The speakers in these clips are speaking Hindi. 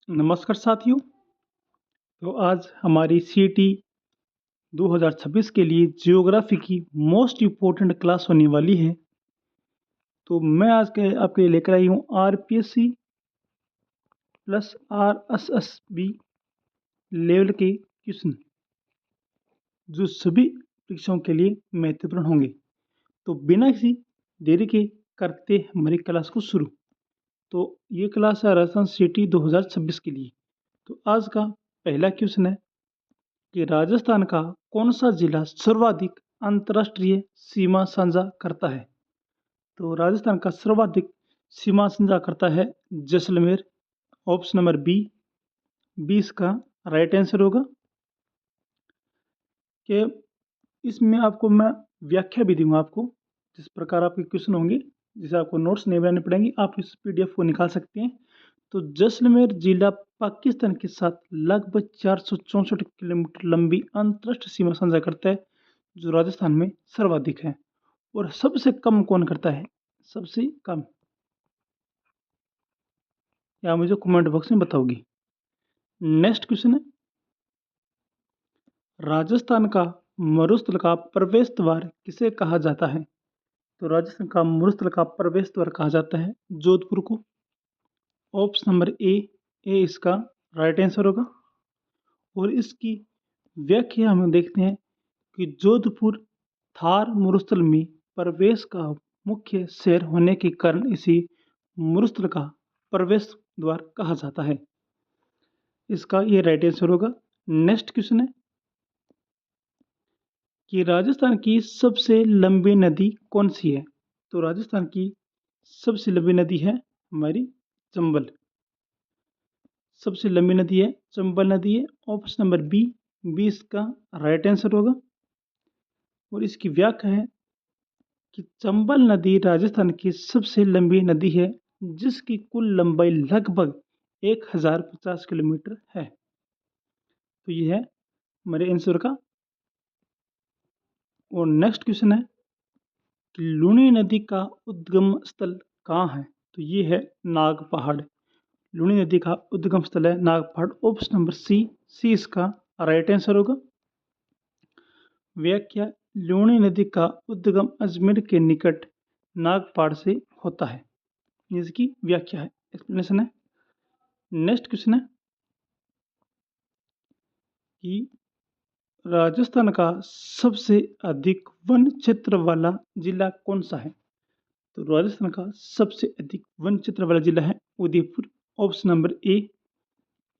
नमस्कार साथियों। तो आज हमारी सीटी 2026 के लिए जियोग्राफी की मोस्ट इम्पोर्टेंट क्लास होने वाली है। तो मैं आज के आपके लिए लेकर आई हूँ आरपीएससी प्लस आरएसएसबी लेवल के क्वेश्चन जो सभी परीक्षाओं के लिए महत्वपूर्ण होंगे। तो बिना किसी देरी के करते हमारी क्लास को शुरू। तो ये क्लास है राजस्थान सिटी 2026 के लिए। तो आज का पहला क्वेश्चन है कि राजस्थान का कौन सा जिला सर्वाधिक अंतर्राष्ट्रीय सीमा साझा करता है। तो राजस्थान का सर्वाधिक सीमा साझा करता है Jaisalmer. Option number B. B इसका राइट आंसर होगा। कि इसमें आपको मैं व्याख्या भी दूंगा आपको, जिस प्रकार आपके क्वेश्चन होंगे, जिसे आपको नोट्स नहीं बनाने पड़ेंगे, आप इस पीडीएफ को निकाल सकते हैं। तो जैसलमेर जिला पाकिस्तान के साथ लगभग 464 किलोमीटर लंबी अंतर्राष्ट्रीय सीमा साझा करता है, जो राजस्थान में सर्वाधिक है। और सबसे कम कौन करता है? सबसे कम या मुझे कमेंट बॉक्स में बताओगी। नेक्स्ट क्वेश्चन है, राजस्थान का मरुस्थल का प्रवेश द्वार किसे कहा जाता है? तो राजस्थान का मरुस्थल का प्रवेश द्वार कहा जाता है जोधपुर को। ऑप्शन नंबर ए इसका राइट आंसर होगा। और इसकी व्याख्या हम देखते हैं कि जोधपुर थार मरुस्थल में प्रवेश का मुख्य शहर होने के कारण इसे मरुस्थल का प्रवेश द्वार कहा जाता है। इसका ये राइट आंसर होगा। नेक्स्ट क्वेश्चन है कि राजस्थान की सबसे लंबी नदी कौन सी है? तो राजस्थान की सबसे लंबी नदी है हमारी चंबल। सबसे लंबी नदी है चंबल नदी है। ऑप्शन नंबर बी इसका राइट आंसर होगा। और इसकी व्याख्या है कि चंबल नदी राजस्थान की सबसे लंबी नदी है, जिसकी कुल लंबाई लगभग 1050 किलोमीटर है। तो ये है हमारे आंसर का। और नेक्स्ट क्वेश्चन है कि लूनी नदी का उद्गम स्थल कहाँ है? तो ये है नाग पहाड़। लूनी नदी का उद्गम स्थल है नाग पहाड़। ऑप्शन नंबर सी इसका राइट आंसर होगा। व्याख्या, लूनी नदी का उद्गम अजमेर के निकट नागपाड़ से होता है। इसकी व्याख्या है, एक्सप्लेनेशन है। नेक्स्ट क्वेश्चन है कि राजस्थान का सबसे अधिक वन क्षेत्र वाला जिला कौन सा है? तो राजस्थान का सबसे अधिक वन क्षेत्र वाला जिला है उदयपुर। ऑप्शन नंबर ए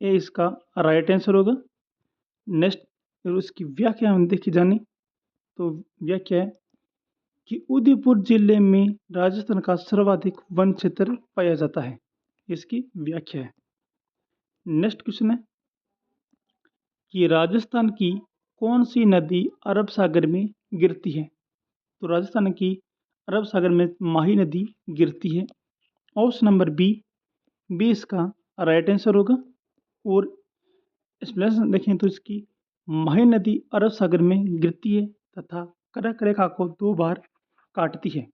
इसका राइट आंसर होगा। नेक्स्ट, और उसकी व्याख्या हम देखी जानी तो व्याख्या है कि उदयपुर जिले में राजस्थान का सर्वाधिक वन क्षेत्र पाया जाता है। इसकी व्याख्या है। नेक्स्ट क्वेश्चन है कि राजस्थान की कौन सी नदी अरब सागर में गिरती है? तो राजस्थान की अरब सागर में माही नदी गिरती है। ऑप्शन नंबर बी इसका राइट आंसर होगा। और एक्सप्लेनेशन देखें तो इसकी माही नदी अरब सागर में गिरती है तथा कर्क रेखा को 2 बार काटती है।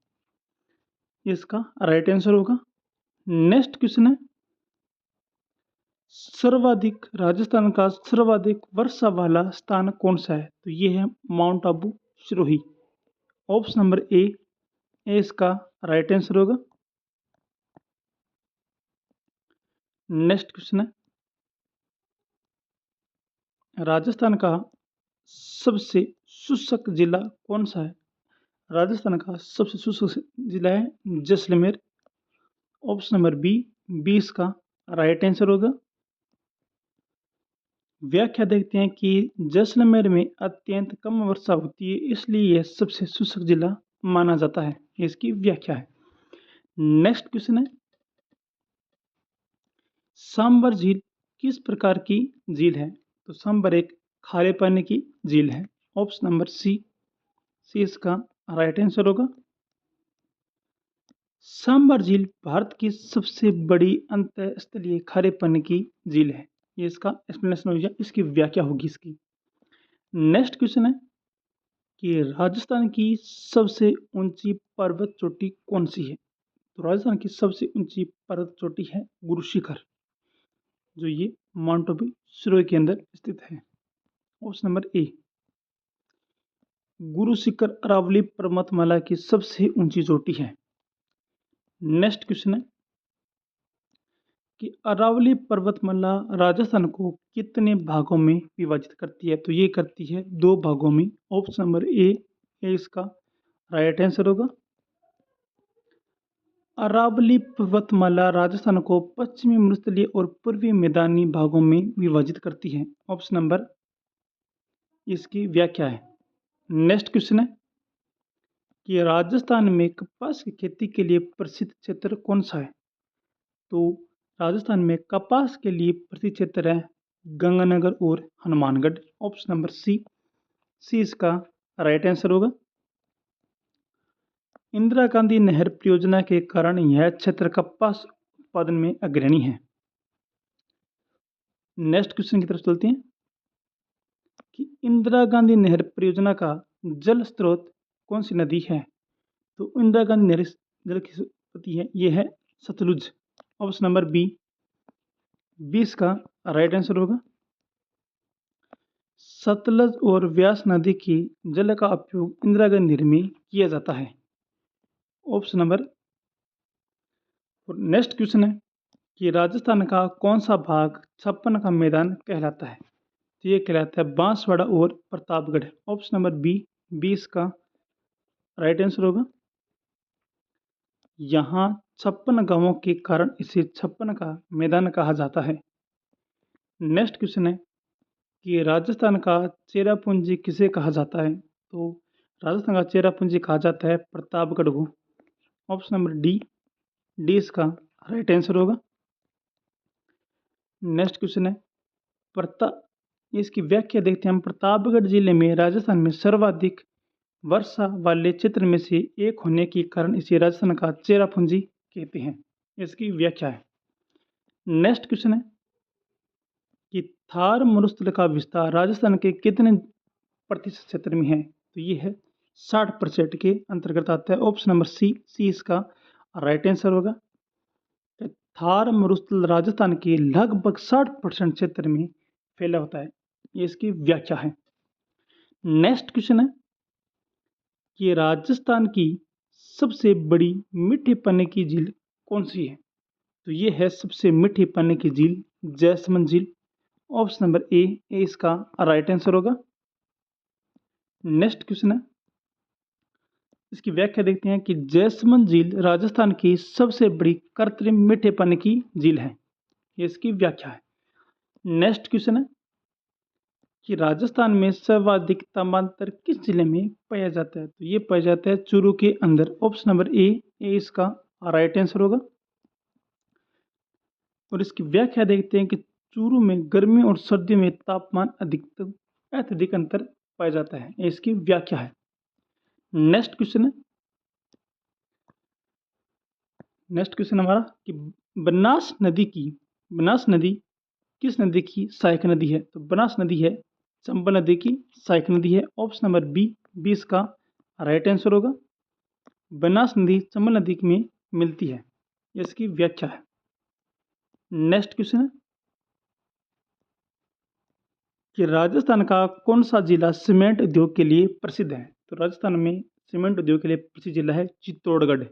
इसका राइट आंसर होगा। नेक्स्ट क्वेश्चन है, सर्वाधिक राजस्थान का सर्वाधिक वर्षा वाला स्थान कौन सा है? तो ये है mount Abu Sirohi. Option number A इसका राइट आंसर होगा। नेक्स्ट क्वेश्चन है, राजस्थान का सबसे शुष्क जिला कौन सा है? राजस्थान का सबसे शुष्क जिला है जैसलमेर। ऑप्शन नंबर बी इसका राइट आंसर होगा। व्याख्या देखते हैं कि जैसलमेर में अत्यंत कम वर्षा होती है, इसलिए यह सबसे शुष्क जिला माना जाता है। इसकी व्याख्या है। नेक्स्ट क्वेश्चन है, सांबर झील किस प्रकार की झील है? तो सांबर एक खारे पानी की झील है। ऑप्शन नंबर सी इसका राइट आंसर होगा। सांबर झील भारत की सबसे बड़ी अंतःस्थलीय खारे पानी की झील है। ये इसका एक्सप्लेनेशन हो गया, इसकी व्याख्या होगी इसकी। नेक्स्ट क्वेश्चन है कि राजस्थान की सबसे ऊंची पर्वत चोटी कौन सी है? तो राजस्थान की सबसे ऊंची पर्वत चोटी है गुरु शिखर। जो ये माउंट आबू सिरोही के अंदर स्थित है। Option number A. Guru Shikhar Aravalli पर्वतमाला की सबसे ऊंची चोटी है। नेक्स्ट क्वेश्चन है कि अरावली पर्वतमाला राजस्थान को कितने भागों में विभाजित करती है? तो ये करती है 2 भागों में। ऑप्शन नंबर ए इसका राइट आंसर होगा। अरावली पर्वतमाला राजस्थान को पश्चिमी मरुस्थलीय और पूर्वी मैदानी भागों में विभाजित करती है। ऑप्शन नंबर इसकी व्याख्या है। नेक्स्ट क्वेश्चन है कि राजस्थान में कपास की खेती के लिए प्रसिद्ध क्षेत्र कौन सा है? तो राजस्थान में कपास के लिए प्रसिद्ध क्षेत्र है गंगानगर और हनुमानगढ़। ऑप्शन नंबर सी इसका राइट आंसर होगा। इंदिरा गांधी नहर परियोजना के कारण यह क्षेत्र कपास उत्पादन में अग्रणी है। नेक्स्ट क्वेश्चन की तरफ चलते हैं कि इंदिरा गांधी नहर परियोजना का जल स्रोत कौन सी नदी है? तो इंदिरा गांधी नहर जल की उत्पत्ति है ये है सतलुज। ऑप्शन नंबर बी इसका राइट आंसर होगा। सतलज और व्यास नदी की जल का उपयोग इंदिरा गांधी नहर में किया जाता है। Option number. नेक्स्ट क्वेश्चन है कि राजस्थान का कौन सा भाग छप्पन का मैदान कहलाता है? तो ये कहलाता है बांसवाड़ा और प्रतापगढ़। ऑप्शन नंबर बी इसका राइट आंसर होगा। यहाँ 56 गांवों के कारण इसे छप्पन का मैदान कहा जाता है। नेक्स्ट क्वेश्चन है कि राजस्थान का चेरापूंजी किसे कहा जाता है? तो राजस्थान का चेरापूंजी कहा जाता है प्रतापगढ़ को। ऑप्शन नंबर डी इसका राइट आंसर होगा। नेक्स्ट क्वेश्चन है इसकी व्याख्या देखते हैं हम। प्रतापगढ़ जिले में राजस्थान में सर्वाधिक वर्षा वाले क्षेत्र में से एक होने के कारण इसे राजस्थान का चेरापूंजी कहते हैं। इसकी व्याख्या है। नेक्स्ट क्वेश्चन है कि थार मरुस्थल का विस्तार राजस्थान के कितने प्रतिशत क्षेत्र में है? तो ये है 60% के अंतर्गत आता है। ऑप्शन नंबर सी इसका राइट आंसर होगा। थार मरुस्थल राजस्थान के लगभग 60% क्षेत्र में फैला होता है। ये इसकी व्याख्या है। नेक्स्ट क्वेश्चन है कि राजस्थान की सबसे बड़ी मीठे पानी की झील कौन सी है? तो ये है सबसे मीठे पानी की झील जैसमंद झील। ऑप्शन नंबर ए इसका राइट आंसर होगा। नेक्स्ट क्वेश्चन है इसकी व्याख्या देखते हैं कि जैसमंद झील राजस्थान की सबसे बड़ी कृत्रिम मीठे पानी की झील है। ये इसकी व्याख्या है। नेक्स्ट क्वेश्चन है कि राजस्थान में सर्वाधिक तापांतर किस जिले में पाया जाता है? तो ये पाया जाता है चूरू के अंदर। ऑप्शन नंबर ए इसका राइट आंसर होगा। और इसकी व्याख्या देखते हैं कि चूरू में गर्मी और सर्दियों में तापमान अत्यधिक अंतर पाया जाता है। इसकी व्याख्या है। नेक्स्ट क्वेश्चन हमारा कि बनास नदी किस नदी की सहायक नदी है? तो बनास नदी है चंबल नदी की सहायक नदी है। ऑप्शन नंबर बी इसका राइट आंसर होगा। बनास नदी चंबल नदी में मिलती है। इसकी व्याख्या है। नेक्स्ट क्वेश्चन है कि राजस्थान का कौन सा जिला सीमेंट उद्योग के लिए प्रसिद्ध है? तो राजस्थान में सीमेंट उद्योग के लिए प्रसिद्ध जिला है चित्तौड़गढ़।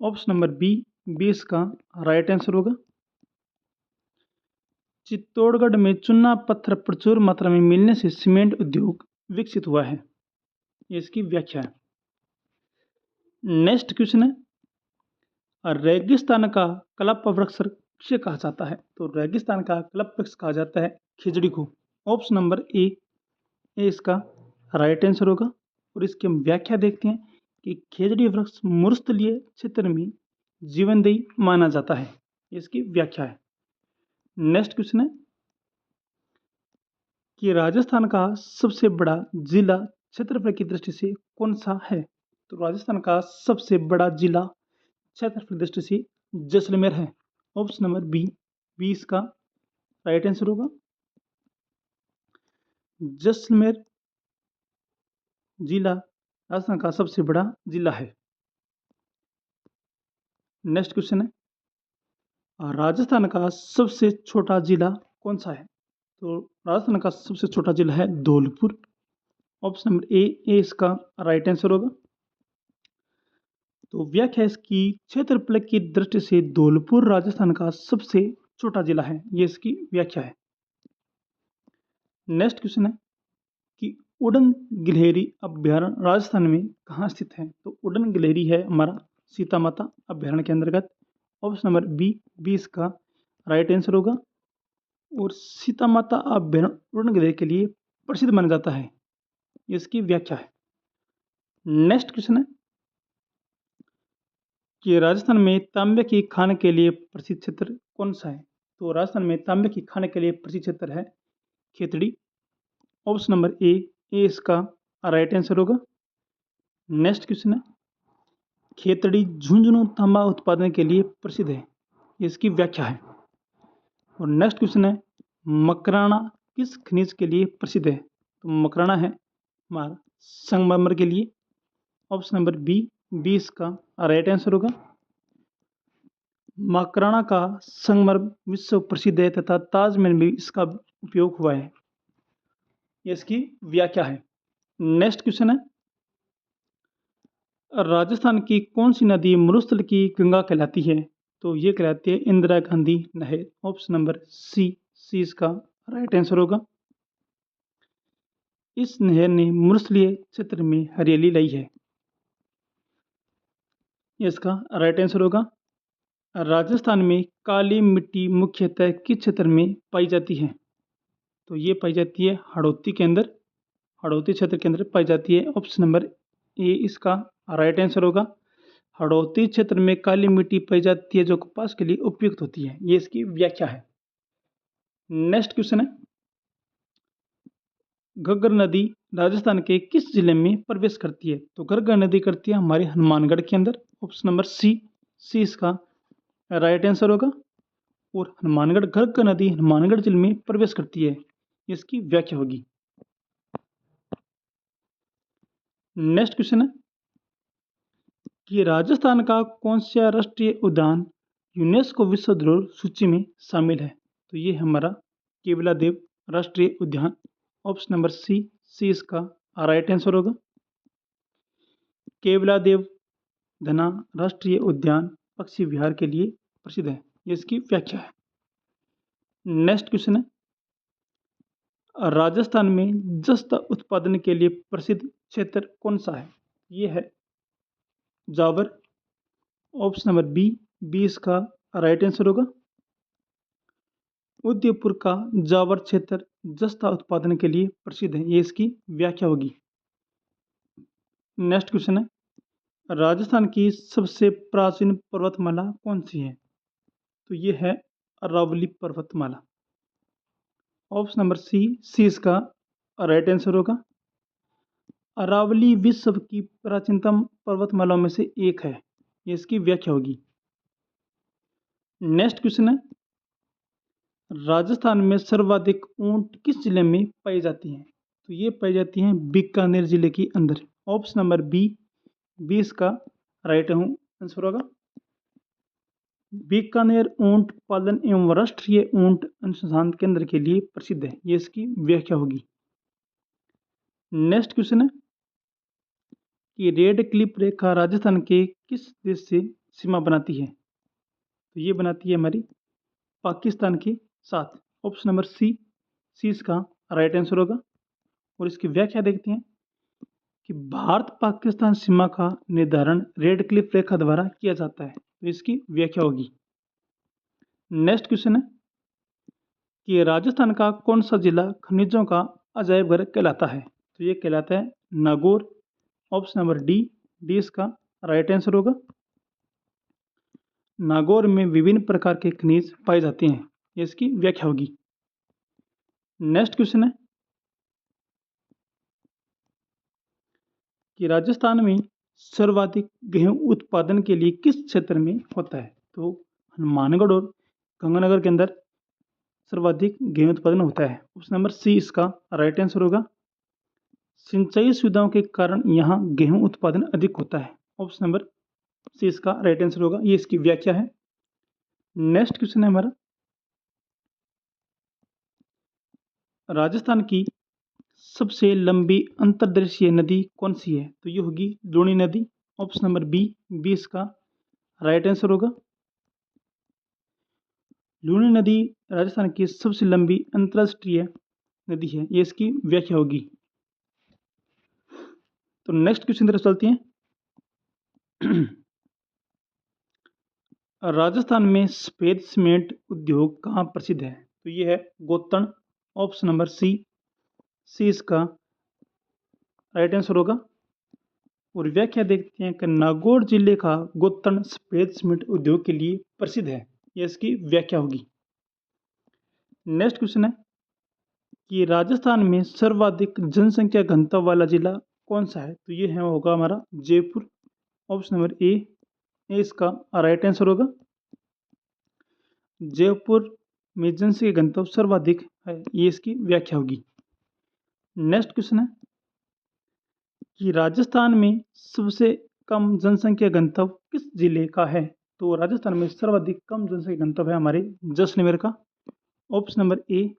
ऑप्शन नंबर बी इसका राइट आंसर होगा। चित्तौड़गढ़ में चूना पत्थर प्रचुर मात्रा में मिलने से सीमेंट उद्योग विकसित हुआ है। इसकी व्याख्या है। नेक्स्ट क्वेश्चन है रेगिस्तान का कल्प वृक्ष किसे कहा जाता है? तो रेगिस्तान का कल्प वृक्ष कहा जाता है खिजड़ी को। ऑप्शन नंबर ए इसका राइट आंसर होगा। और इसकी हम व्याख्या देखते हैं कि खेजड़ी वृक्ष मरुस्थलीय क्षेत्र में जीवनदायी माना जाता है। इसकी व्याख्या है। नेक्स्ट क्वेश्चन है कि राजस्थान का सबसे बड़ा जिला क्षेत्रफल की दृष्टि से कौन सा है? तो राजस्थान का सबसे बड़ा जिला क्षेत्रफल की दृष्टि से जैसलमेर है। ऑप्शन नंबर बी इसका राइट आंसर होगा। जैसलमेर जिला राजस्थान का सबसे बड़ा जिला है। नेक्स्ट क्वेश्चन है राजस्थान का सबसे छोटा जिला कौन सा है? तो राजस्थान का सबसे छोटा जिला है धौलपुर। ऑप्शन नंबर ए इसका राइट आंसर होगा। तो व्याख्या इसकी क्षेत्रफल की दृष्टि से धौलपुर राजस्थान का सबसे छोटा जिला है, ये इसकी व्याख्या है। नेक्स्ट क्वेश्चन है कि उड़न गिलहरी अभ्यारण्य राजस्थान में कहाँ स्थित है? तो उड़न गिलहरी है हमारा सीता माता अभ्यारण्य के अंतर्गत। ऑप्शन नंबर बी इसका राइट आंसर होगा। और सीता माता अभ्यारण्य उड़न गिलहरी के लिए प्रसिद्ध माना जाता है, इसकी व्याख्या है। नेक्स्ट क्वेश्चन है कि राजस्थान में तांबे की खान के लिए प्रसिद्ध क्षेत्र कौन सा है? तो राजस्थान में तांबे की खान के लिए प्रसिद्ध क्षेत्र है खेतड़ी। ऑप्शन नंबर ए इसका राइट आंसर होगा। नेक्स्ट क्वेश्चन है खेतड़ी झुंझुनू तांबा उत्पादन के लिए प्रसिद्ध है, इसकी व्याख्या है। और नेक्स्ट क्वेश्चन है मकराना किस खनिज के लिए प्रसिद्ध है? तो मकराना है हमारा संगमरमर के लिए। ऑप्शन नंबर बी इसका राइट आंसर होगा। मकराना का संगमरमर विश्व प्रसिद्ध है तथा ताजमहल में इसका उपयोग हुआ है, ये इसकी व्याख्या है। नेक्स्ट क्वेश्चन है राजस्थान की कौन सी नदी मरुस्थल की गंगा कहलाती है? तो ये कहलाती है इंदिरा गांधी नहर। ऑप्शन नंबर सी इसका राइट आंसर होगा। इस नहर ने मरुस्थलीय क्षेत्र में हरियाली लाई है, ये इसका राइट आंसर होगा। राजस्थान में काली मिट्टी मुख्यतः किस क्षेत्र में पाई जाती है? तो ये पाई जाती है हड़ौती के अंदर, हड़ौती क्षेत्र के अंदर पाई जाती है। ऑप्शन नंबर ए इसका राइट आंसर होगा। हड़ौती क्षेत्र में काली मिट्टी पाई जाती है जो कपास के लिए उपयुक्त होती है, ये इसकी व्याख्या है। नेक्स्ट क्वेश्चन है घग्गर नदी राजस्थान के किस जिले में प्रवेश करती है? तो घग्गर नदी करती है हमारे हनुमानगढ़ के अंदर। ऑप्शन नंबर सी इसका राइट आंसर होगा। और हनुमानगढ़ घग्गर नदी हनुमानगढ़ जिले में प्रवेश करती है, इसकी व्याख्या होगी। नेक्स्ट क्वेश्चन है कि राजस्थान का कौन सा राष्ट्रीय उद्यान यूनेस्को विश्व धरोहर सूची में शामिल है? तो ये हमारा केवलादेव राष्ट्रीय उद्यान। ऑप्शन नंबर सी इसका राइट आंसर होगा। केवलादेव धना राष्ट्रीय उद्यान पक्षी विहार के लिए प्रसिद्ध है, ये इसकी व्याख्या है। नेक्स्ट क्वेश्चन है राजस्थान में जस्ता उत्पादन के लिए प्रसिद्ध क्षेत्र कौन सा है? ये है जावर। ऑप्शन नंबर बी इसका राइट आंसर होगा। उदयपुर का जावर क्षेत्र जस्ता उत्पादन के लिए प्रसिद्ध है, ये इसकी व्याख्या होगी। नेक्स्ट क्वेश्चन है राजस्थान की सबसे प्राचीन पर्वतमाला कौन सी है? तो ये है अरावली पर्वतमाला। ऑप्शन नंबर सी इसका राइट आंसर होगा। अरावली विश्व की प्राचीनतम पर्वतमालाओं में से एक है, ये इसकी व्याख्या होगी। नेक्स्ट क्वेश्चन है राजस्थान में सर्वाधिक ऊंट किस जिले में पाई जाती हैं? तो ये पाई जाती हैं बीकानेर जिले के अंदर। ऑप्शन नंबर बी इसका राइट आंसर होगा। बीकानेर ऊंट पालन एवं राष्ट्रीय ऊंट अनुसंधान केंद्र के लिए प्रसिद्ध है, ये इसकी व्याख्या होगी। नेक्स्ट क्वेश्चन है कि रेड क्लिफ रेखा राजस्थान के किस देश से सीमा बनाती है? तो ये बनाती है हमारी पाकिस्तान के साथ। ऑप्शन नंबर सी इसका राइट आंसर होगा। और इसकी व्याख्या देखते हैं कि भारत पाकिस्तान सीमा का निर्धारण रेड क्लिफ रेखा द्वारा किया जाता है, तो इसकी व्याख्या होगी। नेक्स्ट क्वेश्चन है कि राजस्थान का कौन सा जिला खनिजों का अजायब घर कहलाता है? तो ये कहलाता है नागौर। ऑप्शन नंबर डी इसका राइट आंसर होगा। नागौर में विभिन्न प्रकार के खनिज पाए जाते हैं, ये इसकी व्याख्या होगी। नेक्स्ट क्वेश्चन है कि राजस्थान में सर्वाधिक गेहूं उत्पादन के लिए किस क्षेत्र में होता है? तो हनुमानगढ़ और गंगानगर के अंदर सर्वाधिक गेहूं उत्पादन होता है। ऑप्शन नंबर सी इसका राइट आंसर होगा। सिंचाई सुविधाओं के कारण यहाँ गेहूं उत्पादन अधिक होता है। ऑप्शन नंबर सी इसका राइट आंसर होगा, ये इसकी व्याख्या है। नेक्स्ट क्वेश्चन है हमारा, राजस्थान की सबसे लंबी अंतर्देशीय नदी कौन सी है? तो ये होगी लूनी नदी। ऑप्शन नंबर बी, बी इसका राइट आंसर होगा। लूनी नदी राजस्थान की सबसे लंबी अंतर्राष्ट्रीय नदी है, ये इसकी व्याख्या होगी। तो नेक्स्ट क्वेश्चन तरफ चलते हैं। राजस्थान में सफेद सीमेंट उद्योग कहाँ प्रसिद्ध है? तो ये है Gotan. Option number C, C इसका राइट आंसर होगा। और व्याख्या देखते हैं कि नागौर जिले का गोतन सफेद सीमेंट उद्योग के लिए प्रसिद्ध है, ये इसकी व्याख्या होगी। नेक्स्ट क्वेश्चन है कि राजस्थान में सर्वाधिक जनसंख्या घनत्व वाला जिला कौन सा है? तो ये है होगा हमारा जयपुर। ऑप्शन नंबर ए, इसका राइट आंसर होगा। जयपुर में जनसंख्या घनत्व सर्वाधिक है, ये इसकी व्याख्या होगी। नेक्स्ट क्वेश्चन है कि राजस्थान में सबसे कम जनसंख्या घनत्व किस जिले का है? तो राजस्थान में सर्वाधिक कम जनसंख्या घनत्व है हमारे जैसलमेर का। ऑप्शन नंबर ए,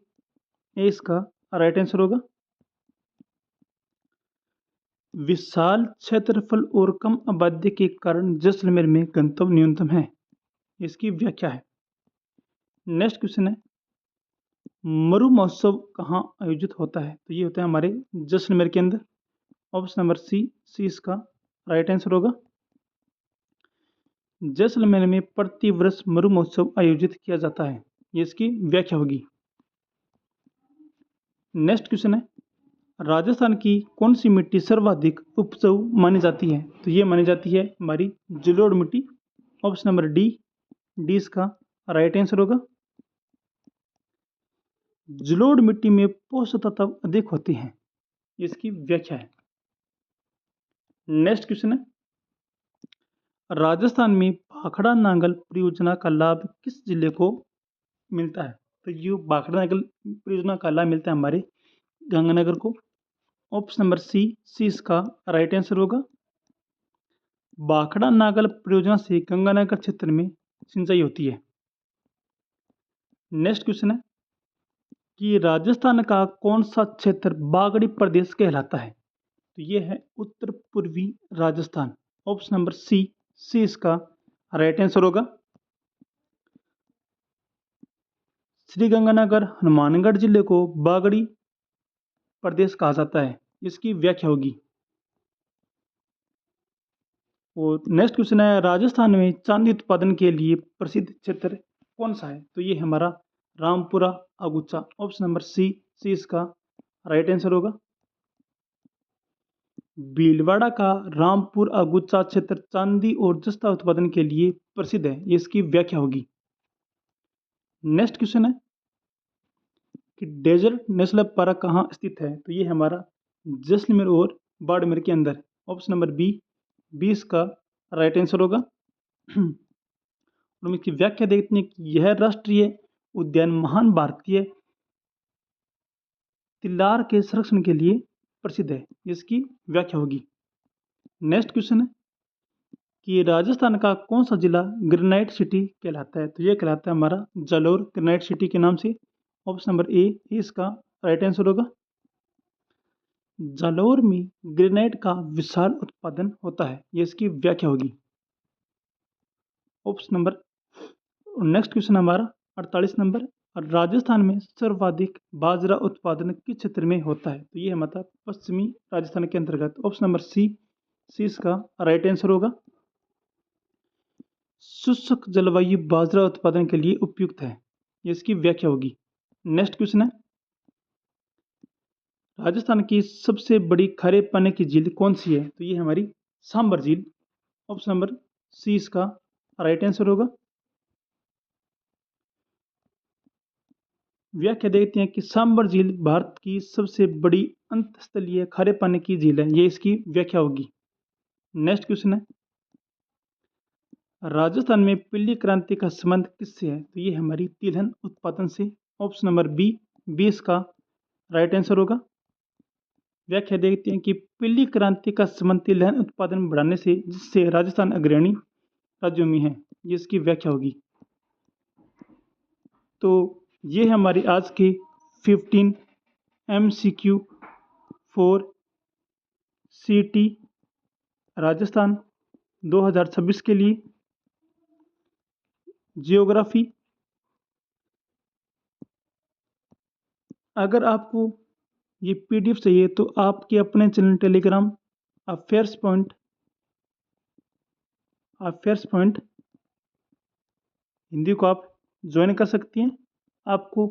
इसका राइट आंसर होगा। विशाल क्षेत्रफल और कम आबादी के कारण जैसलमेर में घनत्व न्यूनतम है, इसकी व्याख्या है। नेक्स्ट क्वेश्चन है, मरु महोत्सव कहाँ आयोजित होता है? तो ये होता है हमारे जैसलमेर के अंदर। ऑप्शन नंबर सी, सी इसका राइट आंसर होगा। जैसलमेर में प्रति वर्ष मरु महोत्सव आयोजित किया जाता है, ये इसकी व्याख्या होगी। नेक्स्ट क्वेश्चन है, राजस्थान की कौन सी मिट्टी सर्वाधिक उपजाऊ मानी जाती है? तो ये मानी जाती है हमारी जलोढ़ मिट्टी। ऑप्शन नंबर डी, डी इसका राइट आंसर होगा। जलोढ़ मिट्टी में पोषक तत्व अधिक होते हैं, इसकी व्याख्या है। नेक्स्ट क्वेश्चन है, राजस्थान में भाखड़ा नांगल परियोजना का लाभ किस जिले को मिलता है? तो ये भाखड़ा नांगल परियोजना का लाभ मिलता है हमारे गंगानगर को। ऑप्शन नंबर सी, सी इसका राइट आंसर होगा। भाखड़ा नांगल परियोजना से गंगानगर क्षेत्र में सिंचाई होती है। नेक्स्ट क्वेश्चन है कि राजस्थान का कौन सा क्षेत्र बागड़ी प्रदेश कहलाता है? तो ये है उत्तर पूर्वी Rajasthan. Option number C, C इसका राइट आंसर होगा। श्री गंगानगर हनुमानगढ़ जिले को बागड़ी प्रदेश कहा जाता है, इसकी व्याख्या होगी। और नेक्स्ट क्वेश्चन है, राजस्थान में चांदी उत्पादन के लिए प्रसिद्ध क्षेत्र कौन सा है? तो ये हमारा Rampura Agucha. Option number C, C इसका राइट आंसर होगा। भीलवाड़ा का रामपुर अगुचा क्षेत्र चांदी और जस्ता उत्पादन के लिए प्रसिद्ध है, ये इसकी व्याख्या होगी। नेक्स्ट क्वेश्चन है कि डेजर्ट नेशनल पार्क कहाँ स्थित है? तो ये हमारा जैसलमेर और बाड़मेर के अंदर। ऑप्शन नंबर बी, बी इसका राइट आंसर होगा। और हम इसकी व्याख्या देखते हैं कि यह राष्ट्रीय उद्यान महान भारतीय तिलार के संरक्षण के लिए प्रसिद्ध है, इसकी व्याख्या होगी। नेक्स्ट क्वेश्चन है कि राजस्थान का कौन सा जिला ग्रेनाइट सिटी कहलाता है? तो यह कहलाता है हमारा जालोर ग्रेनाइट सिटी के नाम से। ऑप्शन नंबर ए, इसका राइट आंसर होगा। जालोर में ग्रेनाइट का विशाल उत्पादन होता है, ये इसकी व्याख्या होगी। ऑप्शन नंबर नेक्स्ट क्वेश्चन हमारा 48 नंबर, राजस्थान में सर्वाधिक बाजरा उत्पादन किस क्षेत्र में होता है? तो ये हमारा पश्चिमी राजस्थान के अंतर्गत। ऑप्शन नंबर सी, सी इसका राइट आंसर होगा। शुष्क जलवायु बाजरा उत्पादन के लिए उपयुक्त है, ये इसकी व्याख्या होगी। नेक्स्ट क्वेश्चन है, राजस्थान की सबसे बड़ी खारे पानी की झील कौन सी है? तो ये हमारी सांबर झील। ऑप्शन नंबर सी इसका राइट आंसर होगा। व्याख्या देखते हैं कि सांबर झील भारत की सबसे बड़ी अंतस्थलीय खारे पानी की झील है, ये इसकी व्याख्या होगी। नेक्स्ट क्वेश्चन है, राजस्थान में पीली क्रांति का संबंध किससे है? तो ये हमारी तिलहन उत्पादन से। ऑप्शन नंबर बी, बी इसका राइट आंसर होगा। व्याख्या देखते हैं कि पीली क्रांति का संबंध तिलहन उत्पादन बढ़ाने से, जिससे राजस्थान अग्रणी राज्यों में है, ये इसकी व्याख्या होगी। तो ये है हमारी आज की 15 MCQ फॉर CT राजस्थान 2026 के लिए। जियोग्राफी, अगर आपको ये PDF चाहिए तो आपके अपने channel Telegram affairs point Hindi को आप ज्वाइन कर सकती हैं। आपको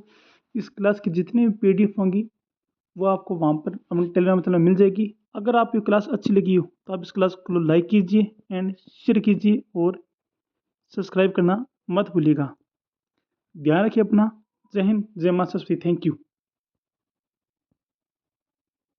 इस क्लास की जितनी भी PDF होंगी वो आपको वहाँ पर अपने टेलीग्राम चैनल में मिल जाएगी। अगर आपको क्लास अच्छी लगी हो तो आप इस क्लास को लाइक कीजिए एंड शेयर कीजिए और सब्सक्राइब करना मत भूलिएगा। ध्यान रखिए अपना। जय हिंद, जय माता सरस्वती। Thank you.